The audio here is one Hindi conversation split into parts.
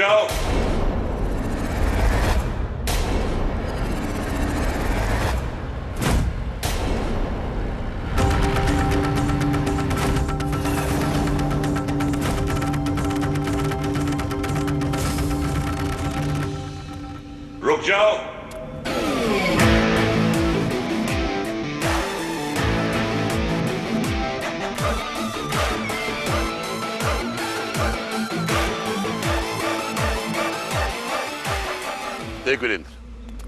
जाओ। रुक जाओ। देख वीरेंद्र,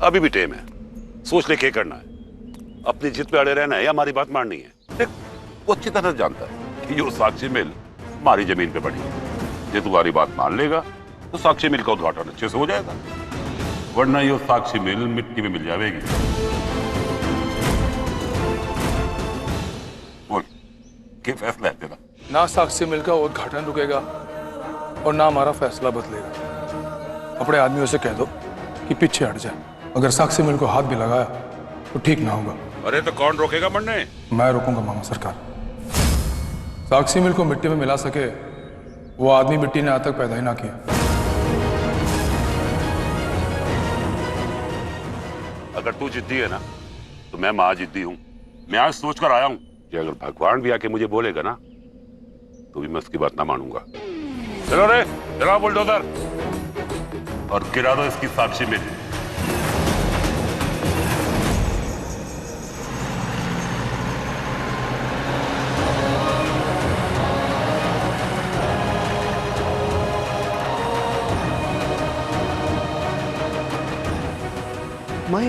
अभी भी टाइम है, सोच ले क्या करना है। अपनी जिद पे अड़े रहना है या हमारी बात माननी है। देख, वो अच्छी तरह जानता है कि ये साक्षी मिल हमारी जमीन पे पड़ी है। ये तुम्हारी बात मान लेगा तो साक्षी मिल का उद्घाटन अच्छे से हो जाएगा, वरना ये साक्षी मिल मिट्टी में मिल जाएगी। बोल, क्या फैसला है तेरा? ना साक्षी मिल का उद्घाटन रुकेगा और ना हमारा फैसला बदलेगा। अपने आदमियों से कह दो कि पीछे हट जाए। अगर साक्षी मिल को हाथ भी लगाया तो ठीक ना होगा। अरे तो कौन रोकेगा मरने? मैं रोकूंगा मामा सरकार। साक्षी मिल को मिट्टी में मिला सके वो आदमी मिट्टी ने आज तक पैदा ही ना किया। अगर तू जिद्दी है ना तो मैं महाजिद्दी हूं। मैं आज सोच कर आया हूं कि अगर भगवान भी आके मुझे बोलेगा ना तो भी मैं उसकी बात ना मानूंगा। चलो रे, चलो बुलडोजर और गिरा दो इसकी साक्षी मिल।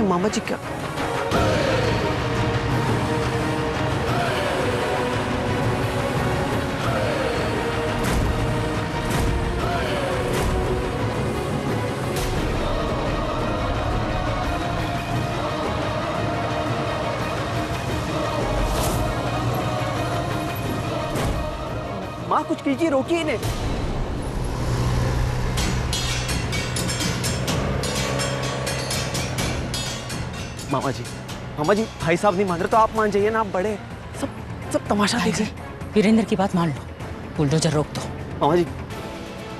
मामा जी क्या? माँ कुछ कीजिए, रोकिए इन्हें। मामा जी भाई साहब नहीं मान रहे तो आप मान जाइए ना, आप बड़े। सब तमाशा देखिए। वीरेंद्र की बात मान लो, बुलडोजर रोक दो। मामा जी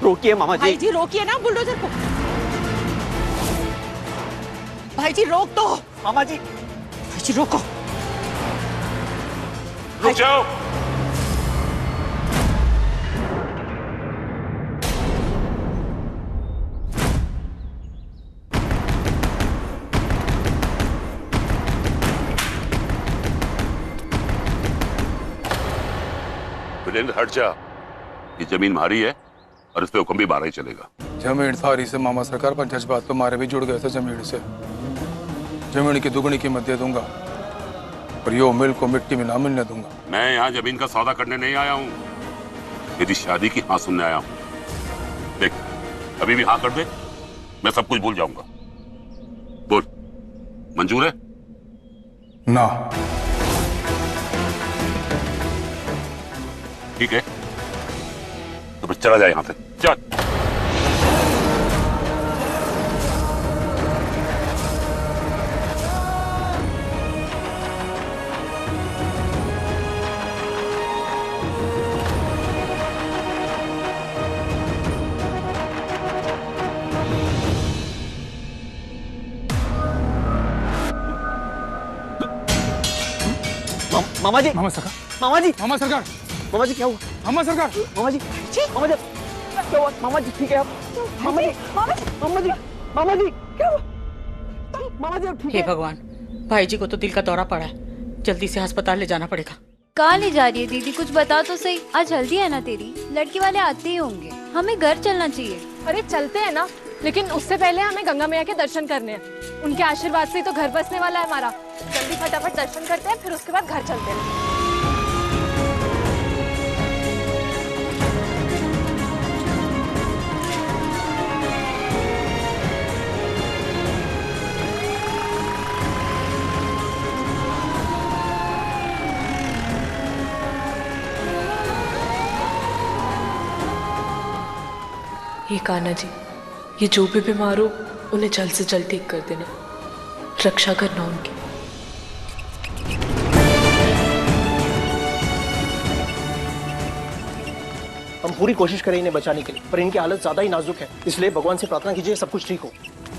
रोकिए, मामा जी। भाई जी रोकिए ना बुलडोजर को। भाई जी रोक दो। मामा जी। भाई जी रोको। रुक जाओ। वीरेंद्र हट जा, ये जमीन हमारी है और इस पे हुक्म भी बारह ही चलेगा। जमीन थारी से मामा सरकार, पर जज्बात तो हमारे भी जुड़ गए थे जमीन से। जमीन की दुगनी कीमत दे दूंगा और यो मिल को मिट्टी में ना मिलने दूंगा। मैं यहाँ जमीन का सौदा करने नहीं आया हूँ, मेरी शादी की हाँ सुनने आया हूँ। देख, अभी भी हाँ कर दे, मैं सब कुछ भूल जाऊंगा। बोल, मंजूर है? ना। ठीक है, तो फिर चला जाए यहां से, चल। मामा जी। मामा सरकार। मामा जी। मामा सरकार। मामा जी क्या हुआ? मामा सरकार। मामा जी। मामा जी क्या हुआ? मामा जी ठीक है आप? मामा जी। मामा जी क्या हुआ? मामा जी ठीक है? हे भगवान, भाई जी को तो दिल का दौरा पड़ा है, जल्दी से अस्पताल ले जाना पड़ेगा। कहाँ ले जा रही है दीदी? कुछ बता तो सही। आज हल्दी है ना तेरी, लड़के वाले आते ही होंगे, हमें घर चलना चाहिए। अरे चलते हैं ना, लेकिन उससे पहले हमें गंगा मैया के दर्शन करने हैं। उनके आशीर्वाद से ही तो घर बसने वाला है हमारा। जल्दी फटाफट दर्शन करते हैं, फिर उसके बाद घर चलते हैं। ये कान्हा जी, ये जो भी बीमार हो उन्हें जल्द से जल्द ठीक कर देना, रक्षा करना उनकी। हम पूरी कोशिश करें इन्हें बचाने के लिए, पर इनकी हालत ज्यादा ही नाजुक है, इसलिए भगवान से प्रार्थना कीजिए सब कुछ ठीक हो।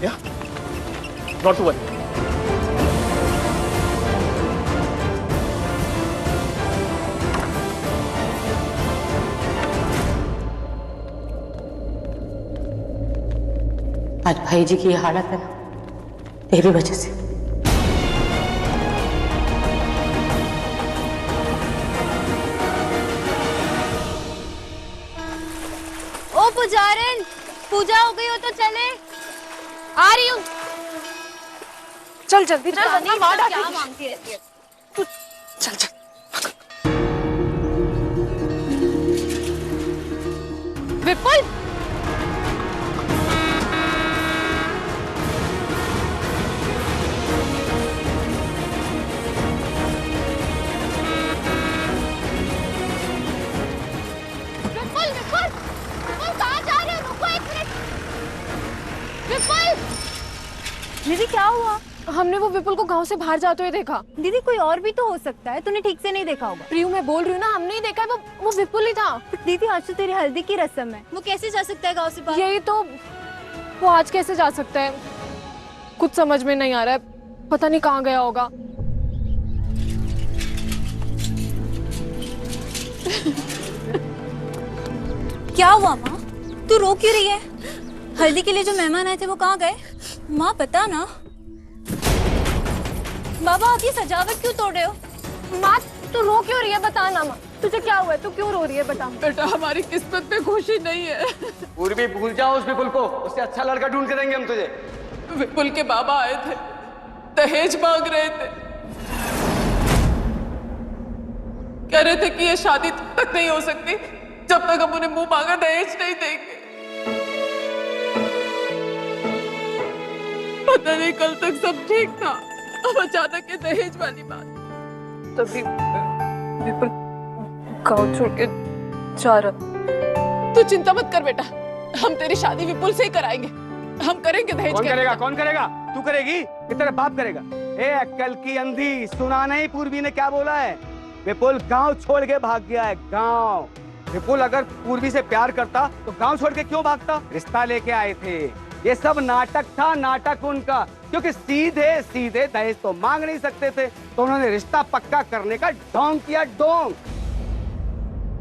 या नॉट टू वरी। आज भाई जी की ये हालत है ना, तेरी वजह से। ओ पुजारन, पूजा हो गई हो तो चले। आ रही हूँ। चल जल्दी चल, क्या मांगती रहती है। चल चल। विपुल, दीदी क्या हुआ? हमने वो विपुल को गांव से बाहर जाते हुए देखा। दीदी कोई और भी तो हो सकता है, तूने ठीक से नहीं देखा होगा। प्रियू मैं बोल रही हूँ ना, हमने ही देखा है, वो विपुल ही था। दीदी आज तो तेरी हल्दी की रस्म है, वो कैसे जा सकता है गांव से बाहर? यही तो, वो आज कैसे जा सकता है, कुछ समझ में नहीं आ रहा है, पता नहीं कहाँ गया होगा। क्या हुआ माँ, तू रो क्यों रही है? हल्दी के लिए जो मेहमान आए थे वो कहाँ गए? माँ पता ना। बाबा आप ये सजावट क्यों तोड़ रहे हो? माँ तू रो क्यों रही है, बता ना माँ, तुझे क्या हुआ है, तू क्यों रो रही है, बता। बेटा हमारी किस्मत में खुशी नहीं है। पूर्वी भूल जाओ उस विपुल को, उससे अच्छा लड़का ढूंढ के देंगे हम तुझे। विपुल के बाबा आए थे, दहेज मांग रहे थे, कह रहे थे कि ये शादी तब तक नहीं हो सकती जब तक हम उन्हें मुंह मांगा दहेज नहीं देंगे। पता नहीं कल तक सब ठीक था, अब अचानक ये दहेज वाली बात। तभी विपुल गाँव छोड़ के जा रहा। तू चिंता मत कर बेटा, हम तेरी शादी विपुल से ही कराएंगे, हम करेंगे दहेज। कौन करेगा? कौन करेगा? तू करेगी कि तेरा बाप करेगा? ए अक्कल की अंधी, सुना नहीं पूर्वी ने क्या बोला है? विपुल गांव छोड़ के भाग गया है, गांव। विपुल अगर पूर्वी से प्यार करता तो गांव छोड़ के क्यों भागता? रिश्ता लेके आए थे, ये सब नाटक था, नाटक उनका, क्योंकि सीधे सीधे दहेज तो मांग नहीं सकते थे, तो उन्होंने रिश्ता पक्का करने का ढोंग किया, ढोंग,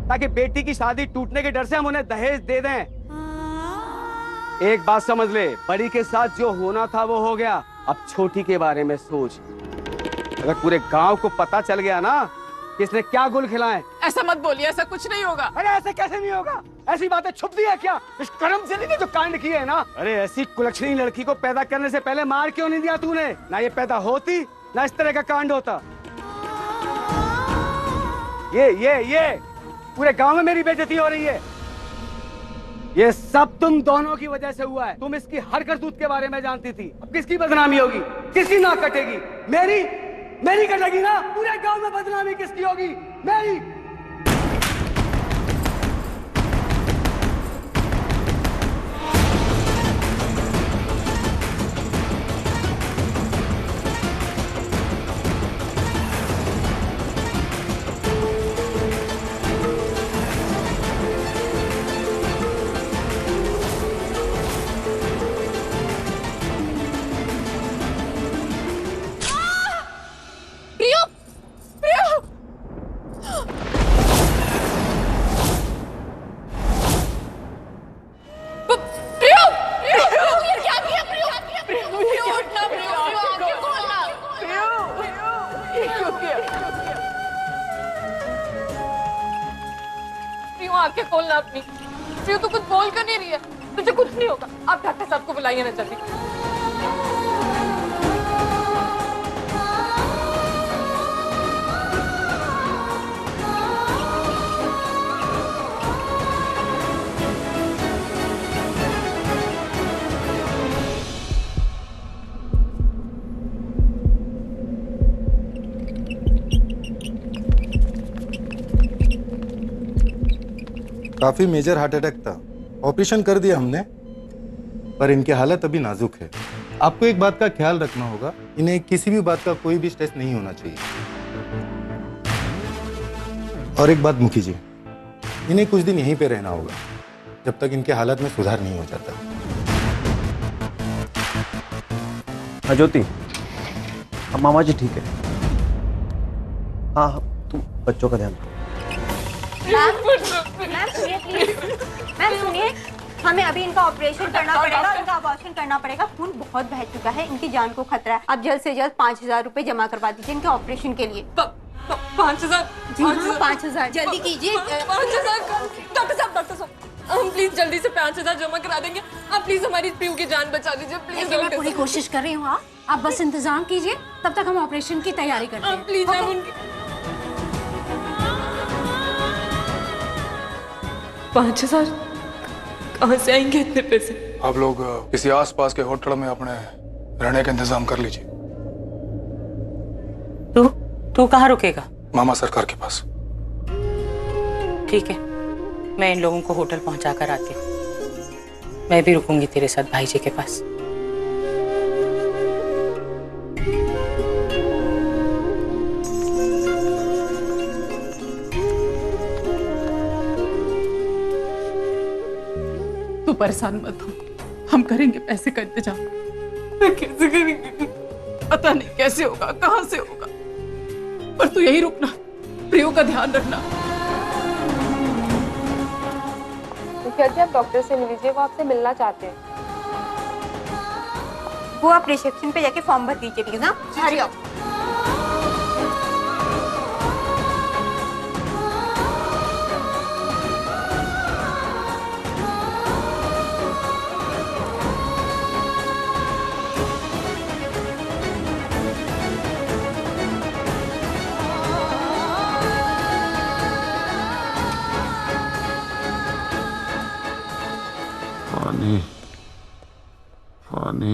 ताकि बेटी की शादी टूटने के डर से हम उन्हें दहेज दे दें। एक बात समझ ले, बड़ी के साथ जो होना था वो हो गया, अब छोटी के बारे में सोच। अगर पूरे गांव को पता चल गया ना किसने क्या गुल खिलाए। ऐसा मत बोलिए, ऐसा कुछ नहीं होगा। अरे ऐसे कैसे नहीं होगा? ऐसी बातें छुपती है क्या? इस करमचंद ने जो कांड किए है ना, अरे ऐसी कुलक्षणी लड़की को पैदा करने से पहले मार क्यों नहीं दिया तूने? ना ये पैदा होती, ना इस तरह का कांड होता। ये पूरे गांव में मेरी बेइज्जती हो रही है। ये सब तुम दोनों की वजह से हुआ है। तुम इसकी हर करतूत के बारे में जानती थी, अब किसकी बदनामी होगी? किसकी नाक कटेगी? मेरी कटेगी ना। पूरे गांव में बदनामी किसकी होगी? मेरी। आंखें खोलना अपनी। प्रियो तू कुछ बोल कर नहीं रही है, तुझे कुछ नहीं होगा। आप डॉक्टर साहब को बुलाइए ना जल्दी। काफी मेजर हार्ट अटैक था, ऑपरेशन कर दिया हमने, पर इनकी हालत अभी नाजुक है। आपको एक बात का ख्याल रखना होगा, इन्हें किसी भी बात का कोई भी स्ट्रेस नहीं होना चाहिए। और एक बात मुखी जी, इन्हें कुछ दिन यहीं पे रहना होगा जब तक इनके हालत में सुधार नहीं हो जाता। हाँ ज्योति, अब मामा जी ठीक है। हाँ हाँ, तुम बच्चों का ध्यान रखो। मैम सुनिए प्लीज, मैम सुनिए, हमें अभी इनका ऑपरेशन करना पड़ेगा, इनका अबॉर्शन करना पड़ेगा। खून बहुत बह चुका है, इनकी जान को खतरा है। आप जल्द से जल्द 5,000 रुपए जमा करवा दीजिए इनके ऑपरेशन के लिए। 5,000? जी हाँ 5,000, जल्दी कीजिए। 5,000? डॉक्टर साहब हम प्लीज जल्दी से 5,000 जमा करा देंगे। आप प्लीज हमारी प्रियू की जान बचा दीजिए प्लीज। मैं पूरी कोशिश कर रही हूँ, आप बस इंतजाम कीजिए, तब तक हम ऑपरेशन की तैयारी करते हैं। प्लीज हम उनकी 5,000 कहाँ से आएंगे इतने पैसे? आप लोग किसी आसपास के होटल में अपने रहने का इंतजाम कर लीजिए। तू कहाँ रुकेगा? मामा सरकार के पास। ठीक है, मैं इन लोगों को होटल पहुंचा कर आती हूँ। मैं भी रुकूंगी तेरे साथ भाई जी के पास। तू परेशान मत हो, हम करेंगे पैसे का इंतजाम। कैसे करेंगे पता नहीं, कैसे होगा, कहाँ से होगा, पर तू यही रुकना, प्रियो का ध्यान रखना। मुखिया जी, आप डॉक्टर से मिल लीजिए, वो आपसे मिलना चाहते हैं। वो आप रिसेप्शन पे जाके फॉर्म भर दीजिए प्लीज। हाँ हरी आप। पानी पानी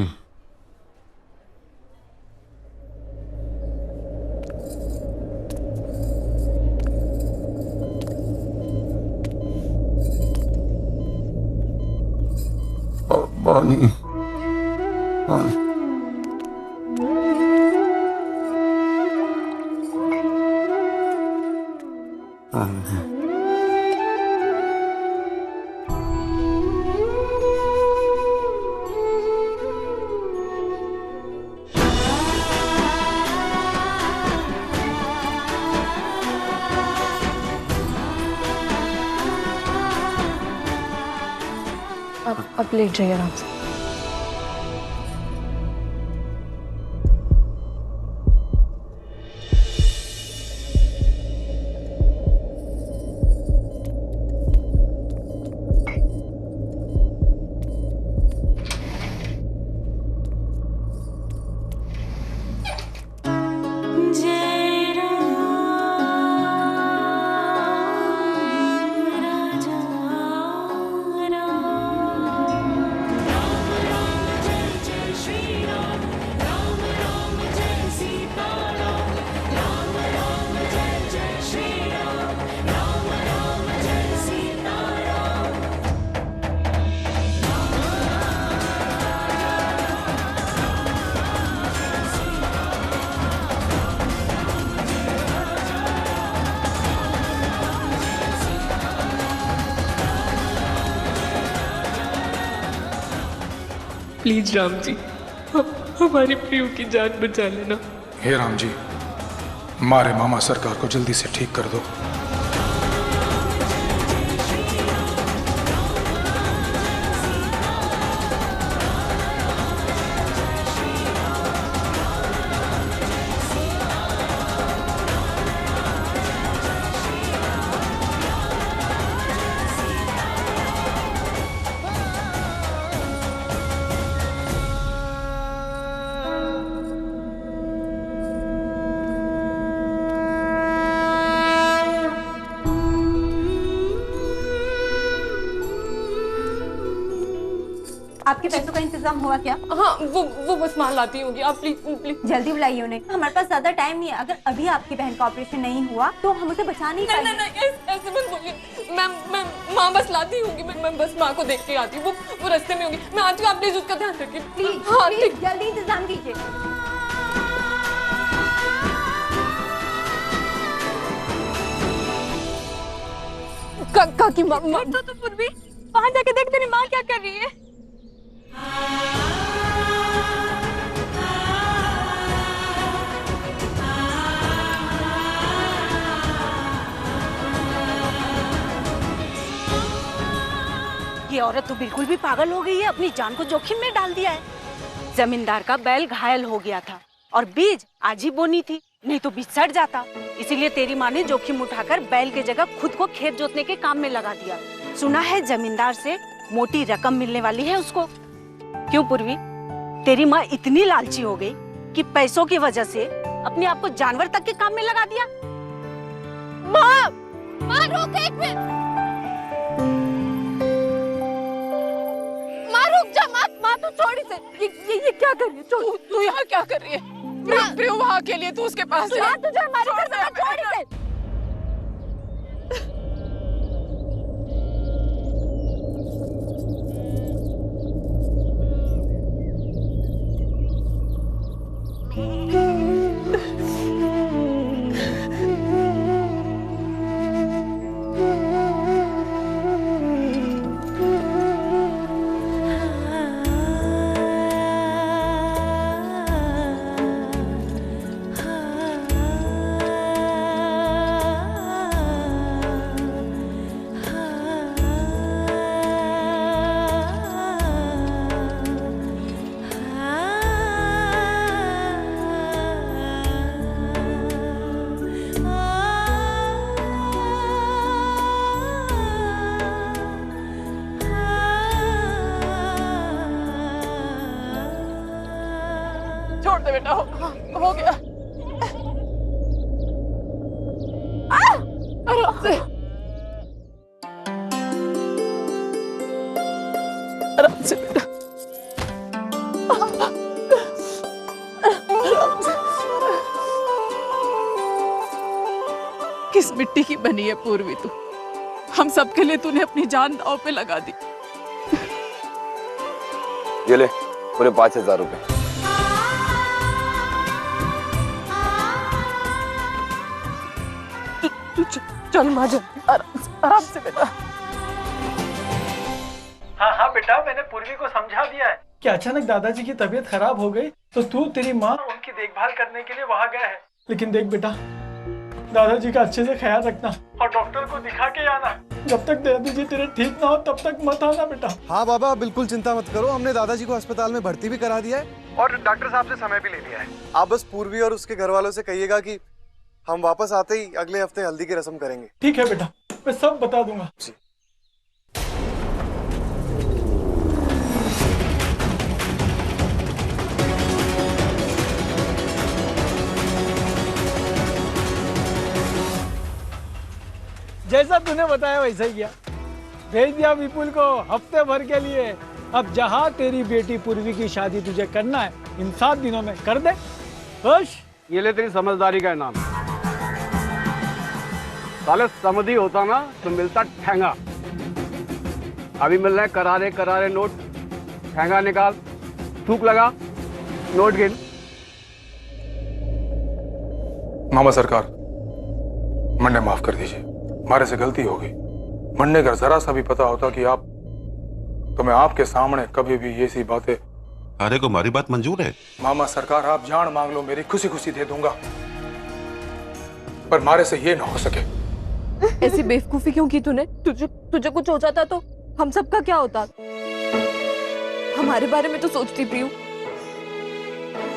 पानी पानी अब लेट जाइए आराम से। प्लीज राम जी, हमारी प्रियू की जान बचा लेना। हे राम जी, मारे मामा सरकार को जल्दी से ठीक कर दो। आपके पैसों का इंतजाम हुआ क्या? हाँ, वो बस माल लाती होंगी। आप प्लीज जल्दी बुलाइए उन्हें, हमारे पास ज्यादा टाइम नहीं है। अगर अभी आपकी बहन का ऑपरेशन नहीं हुआ तो हम उसे बचा नहीं पाएंगे। नहीं, ऐसे मत बोलिए। मैं माँ बस लाती होंगी, मैं बस माँ को देख के आती हूँ। वो रास्ते में होगी, मैं आती हूँ। आप प्लीज उसका ध्यान रखिए प्लीज। हाँ प्लीज जल्दी इंतजाम कीजिए। की माँ तो पूर्वी वहां जाके देख तेरी माँ क्या कर रही है। ये औरत तो बिल्कुल भी पागल हो गई है, अपनी जान को जोखिम में डाल दिया है। जमींदार का बैल घायल हो गया था और बीज आज ही बोनी थी, नहीं तो बीज सड़ जाता। इसीलिए तेरी माँ ने जोखिम उठाकर बैल की जगह खुद को खेत जोतने के काम में लगा दिया। सुना है जमींदार से मोटी रकम मिलने वाली है उसको। क्यों पूर्वी, तेरी माँ इतनी लालची हो गई कि पैसों की वजह से अपने आप को जानवर तक के काम में लगा दिया। माँ, माँ रुक एक मिनट। माँ रुक जा, माँ तू छोड़ इसे। ये क्या कर रही है? तू यहाँ क्या कर रही है? प्रियो वहाँ के लिए तू उसके पास जा। तुझे हमारे घर में छोड़ इसे। छोड़ दे बेटा, हो गया। आराम से, आराम से बेटा, आराम से। किस मिट्टी की बनी है पूर्वी तू? हम सबके लिए तूने अपनी जान दांव पे लगा दी। ये ले पूरे 5,000 रुपए। चल माजा, आराम से बेटा। हाँ बेटा, मैंने पूर्वी को समझा दिया है कि अचानक दादाजी की तबीयत खराब हो गई तो तू तेरी माँ उनकी देखभाल करने के लिए वहाँ गया है। लेकिन देख बेटा, दादाजी का अच्छे से ख्याल रखना और डॉक्टर को दिखा के आना। जब तक दादाजी तेरे ठीक ना हो तब तक मत आना बेटा। हाँ बाबा, बिल्कुल चिंता मत करो, हमने दादाजी को अस्पताल में भर्ती भी करा दिया है और डॉक्टर साहब से समय भी ले लिया है। आप बस पूर्वी और उसके घर वालों से कहिएगा कि हम वापस आते ही अगले हफ्ते हल्दी की रस्म करेंगे। ठीक है बेटा, मैं सब बता दूंगा। जैसा तूने बताया वैसा ही किया, भेज दिया विपुल को हफ्ते भर के लिए। अब जहाँ तेरी बेटी पूर्वी की शादी तुझे करना है, इन 7 दिनों में कर दे। खुश? ये ले तेरी समझदारी का इनाम। साले समझी होता ना तो मिलता ठेंगा। अभी मिल रहे करारे करारे नोट। ठेंगा निकाल, थूक लगा, नोट गिन। मामा सरकार, मंडे माफ कर दीजिए, हमारे से गलती हो गई। मंडे अगर जरा सा भी पता होता कि आप, तो मैं आपके सामने कभी भी ये सी बातें। अरे को हमारी बात मंजूर है? मामा सरकार, आप जान मांग लो, मेरी खुशी खुशी दे दूंगा, पर मारे से ये ना हो सके। ऐसी बेवकूफी क्यों की तूने? तुझे कुछ हो जाता तो हम सबका क्या होता? हमारे बारे में तो सोचती प्रियू।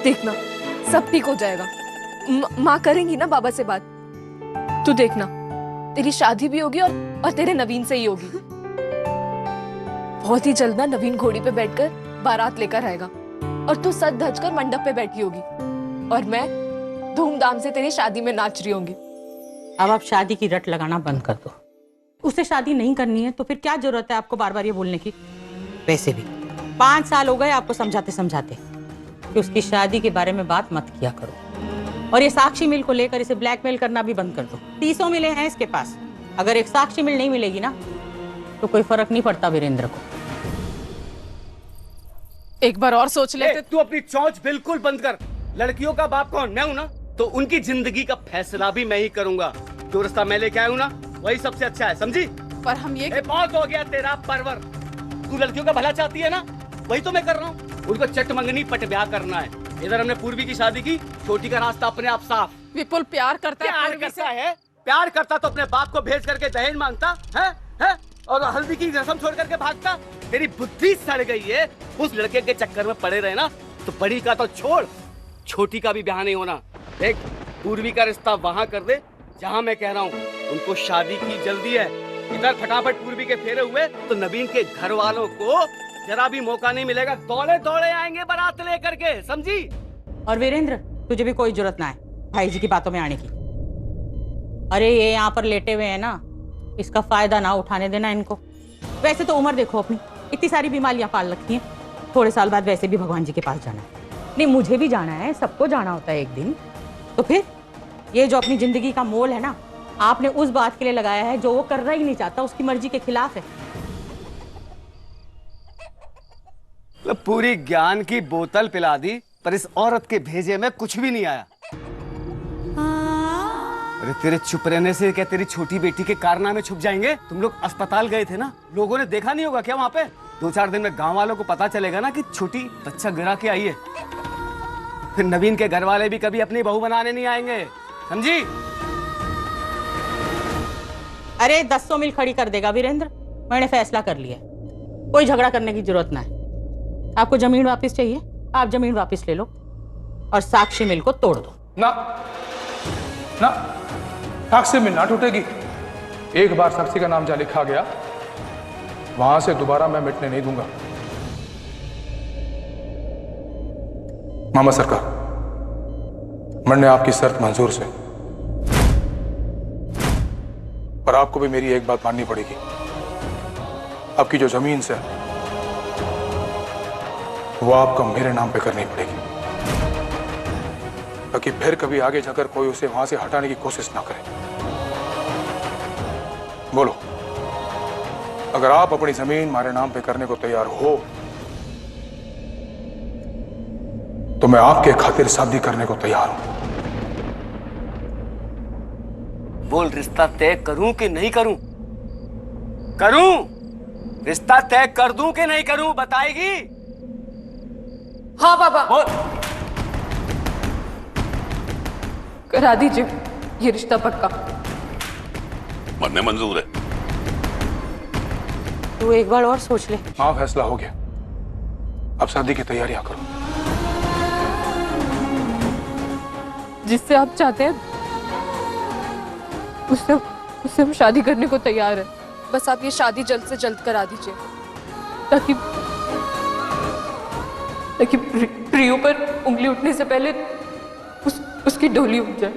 देखना सब ठीक हो जाएगा, माँ करेंगी ना बाबा से बात। तू देखना, तेरी शादी भी होगी और तेरे नवीन से ही होगी। बहुत ही जल्द ना नवीन घोड़ी पे बैठकर बारात लेकर आएगा और तू सज धज कर मंडप पे बैठी होगी और मैं धूमधाम से तेरी शादी में नाच रही होंगी। अब आप शादी की रट लगाना बंद कर दो। उससे शादी नहीं करनी है तो फिर क्या जरूरत है आपको बार बार ये बोलने की? वैसे भी 5 साल हो गए आपको समझाते समझाते कि उसकी शादी के बारे में बात मत किया करो। और ये साक्षी मिल को लेकर इसे ब्लैकमेल करना भी बंद कर दो। 30 मिले हैं इसके पास, अगर एक साक्षी मिल नहीं मिलेगी ना तो कोई फर्क नहीं पड़ता वीरेंद्र को। एक बार और सोच ले। तू अपनी चौंच बिल्कुल बंद कर। लड़कियों का बाप कौन? मैं हूं ना, तो उनकी जिंदगी का फैसला भी मैं ही करूंगा। जो रास्ता मैं लेके आया हूं ना, वही सबसे अच्छा है, समझी? पर हम ये बहुत हो गया तेरा परवर। तू लड़कियों का भला चाहती है ना, वही तो मैं कर रहा हूँ। उनको चट मंगनी पट ब्याह करना है। इधर हमने पूर्वी की शादी की, छोटी का रास्ता अपने आप साफ। विपुल प्यार करता है, प्यार करता तो अपने बाप को भेज करके दहेज मांगता है? और हल्दी की रस्म छोड़ करके भागता। तेरी बुद्धि सड़ गई है। उस लड़के के चक्कर में पड़े रहे ना तो बड़ी का तो छोड़, छोटी का भी ब्याह नहीं होना। देख, पूर्वी का रिश्ता वहां कर दे जहां मैं कह रहा हूँ। उनको शादी की जल्दी है। इधर फटाफट पूर्वी के फेरे हुए तो नवीन के घर वालों को जरा भी मौका नहीं मिलेगा। दौड़े दौड़े आएंगे बारात लेकर के, समझी? और वीरेंद्र, तुझे भी कोई जरूरत ना है भाई जी की बातों में आने की। अरे ये यहाँ पर लेटे हुए हैं ना, इसका फायदा ना उठाने देना इनको। वैसे तो उम्र देखो अपनी, इतनी सारी बीमारियां पाल रखी हैं। थोड़े साल बाद वैसे भी भगवान जी के पास जाना है। नहीं, मुझे भी जाना है, सबको जाना होता है एक दिन। तो फिर ये जो अपनी जिंदगी का मोल है ना, आपने उस बात के लिए लगाया है जो वो करना ही नहीं चाहता, उसकी मर्जी के खिलाफ है। पूरी ज्ञान की बोतल पिला दी, पर इस औरत के भेजे में कुछ भी नहीं आया। अरे तेरे चुप रहने से क्या तेरी छोटी बेटी के कारनामे छुप जाएंगे? तुम लोग अस्पताल गए थे ना, लोगों ने देखा नहीं होगा क्या वहां पे? 2-4 दिन में गांव वालों को पता चलेगा ना कि छोटी बच्चा गिरा के आई है। फिर नवीन के घर वाले भी कभी अपनी बहू बनाने नहीं आएंगे, समझी? अरे 100 मील खड़ी कर देगा वीरेंद्र। मैंने फैसला कर लिया, कोई झगड़ा करने की जरूरत ना है। आपको जमीन वापस चाहिए, आप जमीन वापस ले लो और साक्षी मिल को तोड़ दो। ना ना, साक्षी मिल ना टूटेगी। एक बार साक्षी का नाम जहां लिखा गया, वहां से दोबारा मैं मिटने नहीं दूंगा। मामा सरकार, मैंने आपकी शर्त मंजूर से, पर आपको भी मेरी एक बात माननी पड़ेगी। आपकी जो जमीन से वो आपको मेरे नाम पे करनी पड़ेगी, ताकि फिर कभी आगे जाकर कोई उसे वहां से हटाने की कोशिश ना करे। बोलो, अगर आप अपनी जमीन हमारे नाम पे करने को तैयार हो तो मैं आपके खातिर शादी करने को तैयार हूं। बोल, रिश्ता तय करूं कि नहीं करूं? करूं? रिश्ता तय कर दूं कि नहीं करूं, बताएगी? हाँ बाबा, करा दीजिए ये रिश्ता पक्का। मरने मंजूर है। तू एक बार और सोच ले। हाँ, फैसला हो गया। अब शादी की तैयारियां करो। जिससे आप चाहते हैं उससे हम शादी करने को तैयार हैं। बस आप ये शादी जल्द से जल्द करा दीजिए, ताकि प्रियो पर उंगली उठने से पहले उसकी डोली उठ जाए।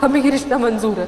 हमें ये रिश्ता मंजूर है।